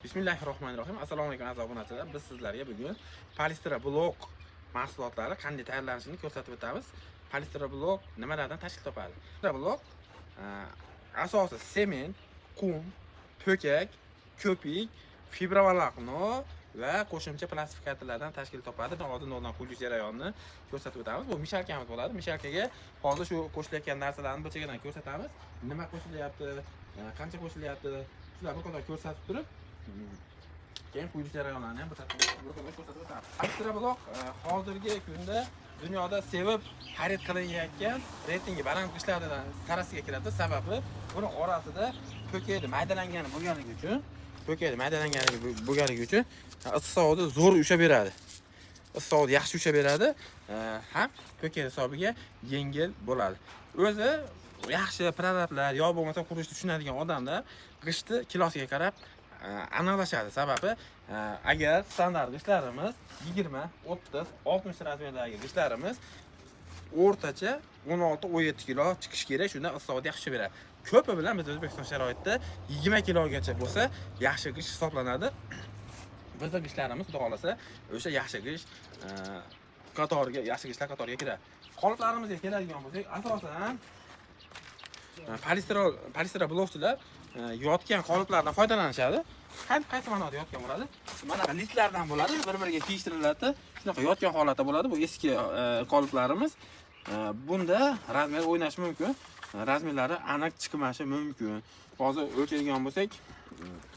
Bismillahirrohmanirrohim. Assalomu alaykum aziz obunachilar. Biz sizlarga bugun Palistira blok mahsulotlari qanday tayyorlanishini ko'rsatib o'tamiz. Palistira blok nimalardan tashkil topadi? Palistira blok asosi sement, qum, po'kak, ko'pik, fibrovolokno va qo'shimcha plastifikatorlardan tashkil topadi. Hozir undan qo'yish jarayonini ko'rsatib o'tamiz. Bu mishalkamiz bo'ladi. Mishalkaga hozir shu qo'shilayotgan narsalarni bo'lchagidan ko'rsatamiz. Nima qo'shilyapti, qancha qo'shilyapti, shularni bir qadar ko'rsatib turib keyin quyish jarayonlarini ham bir ko'rsatib o'tamiz. Palistira blok hozirgi kunda dunyoda sevib xarid qilinayotgan reytingi baland ishlardan sarasiga kiradi. Sababi buni orasida po'kaydi maydalangani bo'lganligi uchun issiqsovda zo'r ushlab beradi. Issiqsovda yaxshi ushlab beradi, ham po'kay hisobiga yengil bo'ladi. O'zi yaxshi prorablar yo bo'lmasa qurishni tushunadigan odamlar g'ishtni kilosiga qarab aniqlashadi. Sababi agar standart g'ishtlarimiz 20, 30, 60 razmerdagi g'ishtlarimiz o'rtacha 16-17 kilo chiqish kerak. Shunda issiqsovda yaxshi beradi. Ko'pi bilan biz O'zbekiston sharoitida 20 kilogacha bo'lsa yaxshi g'isht hisoblanadi. Bizning g'ishtlarimiz xudo xolasa o'sha yaxshi g'isht qatoriga, yaxshi g'ishtlar qatoriga kiradi. Qoliplarimizga keladigan bo'lsak, asosan palistira blokchilar yotgan qoliplardan foydalanishadi. Qaysi ma'noda yotgan bo'ladi? Mana listlardan bo'ladi, bir-biriga tegishtiriladi. Shunaqa yotgan holatda bo'ladi. Bu eski qoliplarimiz. Bunda razmer o'ynash mumkin. Razmerlari aniq chiqmashi mumkin. Hozir o'lchaydigan bo'lsak,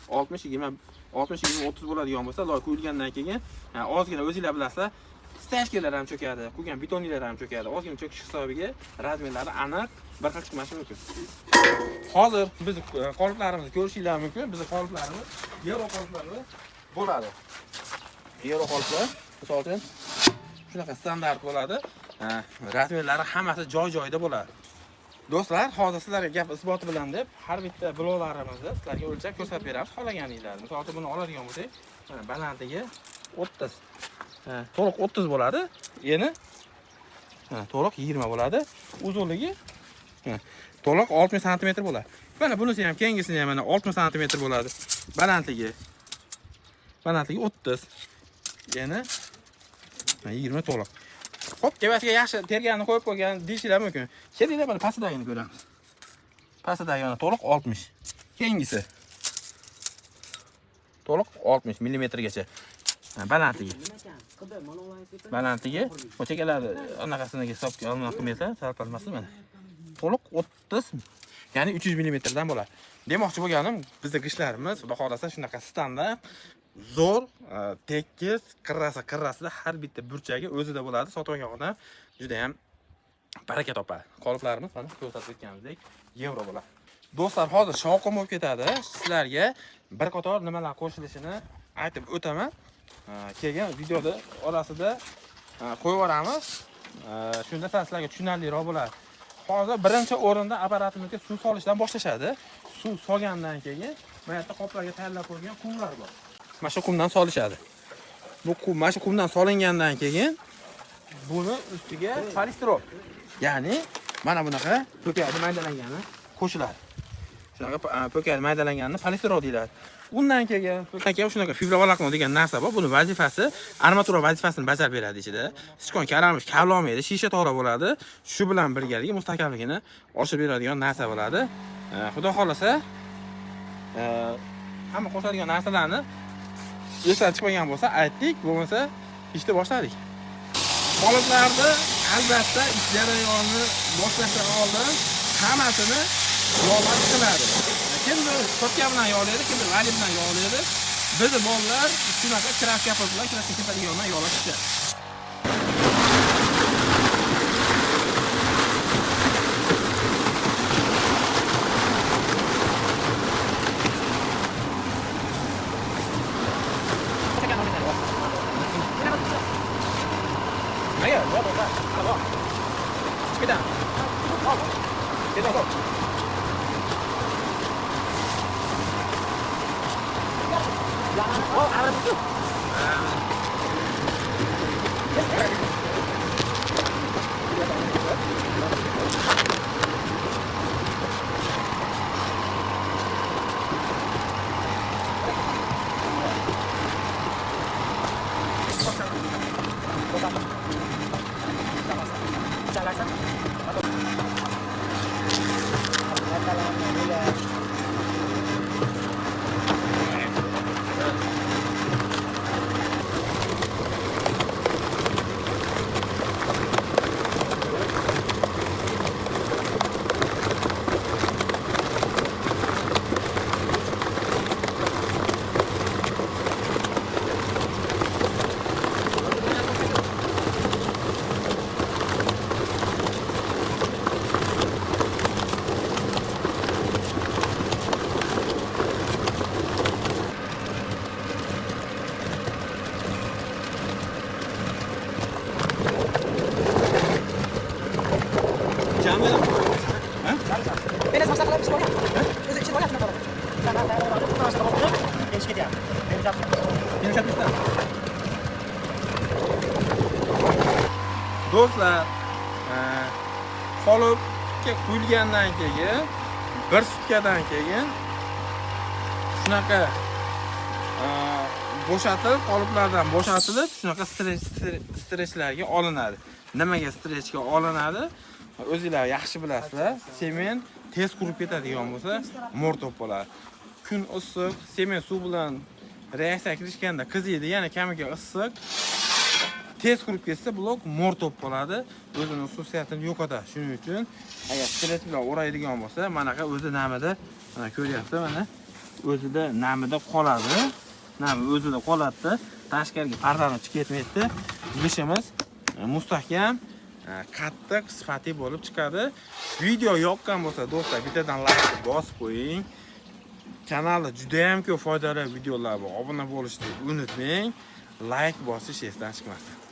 60-20, 30 bo'ladigan bo'lsa, loy qo'yilgandan keyin ozgina o'zingizlar bilasizlar, stashkalar ham cho'kadi, qo'ygan betonlar ham cho'kadi. Ozgina cho'kish hisobiga razmerlari aniq bir xil chiqmashi mumkin. Hozir biz qoliplarimizni ko'rishingiz mumkin. Bizning qoliplarimiz yevro qoliplari bo'ladi. Yevro qoliplar, misol uchun shunaqa standart bo'ladi. Razmerlari hammasi joy-joyida bo'ladi. Do'stlar, hozir sizlarga gap isboti bilan deb har bitta bloklarimizni sizlarga o'lchab ko'rsatib beramiz xohlaganinglarni. Misol uchun buni oladigan bo'lsak, mana balandligi 30. To'liq 30 bo'ladi. Eni to'liq 20 bo'ladi. Uzunligi to'liq 60 sm bo'ladi. Mana bunisi ham kengisi ham mana 60 sm bo'ladi. Balandligi 30. Eni 20 to'liq. Xo'p, kevasiga yaxshi terganni qo'yib qo'ygan deyishlar mumkin. Kelinglar, mana pastidagini ko'ramiz. Pastidagi mana to'liq 60. Kengisi to'liq 60 mm gacha. Balandligi. O'chakalar anaqasiga hisobga olmoq qilmaysa, sal qilmasin mana. To'liq 30, ya'ni 300 mm dan bo'ladi. Demoqchi bo'lganim, bizning g'ishtlarimiz, xudo xolasa shunaqa standart, zo'r, tekis, qirrasida har bitta burchagi o'zida bo'ladi. Sotib olgan odam juda ham baraka topadi. Qoliplarimiz mana ko'rsatib o'tganimizdek yevro bo'ladi. Do'stlar, hozir shovqin bo'lib ketadi. Sizlarga bir qator nimalar qo'shilishini aytib o'taman. Keyin videoda orasida qo'yib yuboramiz. Shunda sizlarga tushunarliroq bo'ladi. Hozir birinchi o'rinda apparatimizga suv solishdan boshlashadi. Suv solgandan keyin mana yerda qoplarga tayyorlab qo'yilgan qumlar bor. Mana shu qumdan solishadi. Bu qum, mana shu qumdan solingandan keyin buni ustiga polistirol, ya'ni mana bunaqa po'kakni maydalangani qo'shiladi. Shunaqa po'kakni maydalanganini polistirol deyiladi. Undan keyin shunaqa fibrovolokno degan narsa bor. Buni vazifasi armatura vazifasini bajarib beradi ichida. Sichqon kalamush kavlolmaydi, shisha to'g'ri bo'ladi. Shu bilan birgalikda mustahkamligini oshirib beradigan narsa bo'ladi. Xudo xolasa hamma qo'shadigan narsalarni esdan chiqmagan bo'lsa aytdik, bo'lmasa ishni boshladik. Qoliplarni albatta ish jarayonini boshlashdan oldin hammasini yog'lab qiladi. Kimdir sotka bilan yog'laydi, kimdir vali bilan yog'laydi. Bizni bolalar shunaqa kraska bilan ketadigan yog'lashdi. Yumshatishdan. Do'stlar, qolipga quyilgandan keyin 1 sutkadan keyin shunaqa bo'shatib, qoliplardan bo'shatilib, shunaqa strechlarga olinadi. Nimaga strechga olinadi? O'zingizlar yaxshi bilasizlar. Semen tez qurib ketadigan bo'lsa, mo'rtop bo'ladi. Kun issiq, semen suv bilan reaksiya kirishganda qiziydi, yana kamiga issiq. Tez qurib ketsa, blok mo'rtop bo'ladi. O'zining xususiyatini yo'qotadi. Shuning uchun agar strech bilan o'raydigan bo'lsa, manaqa o'zi namida, mana ko'ryapsiz, mana o'zida namida qoladi. Nami o'zida qoladi. Tashqariga pardani chiqib ketmaydi. G'ishimiz mustahkam, qattiq, sifatli bo'lib chiqadi. Video yoqqan bo'lsa, do'stlar, bittadan like bosib qo'ying. Kanalda juda ham ko'p foydali videolar bor. Obuna bo'lishni unutmang. Like bosish esdan chiqmasin.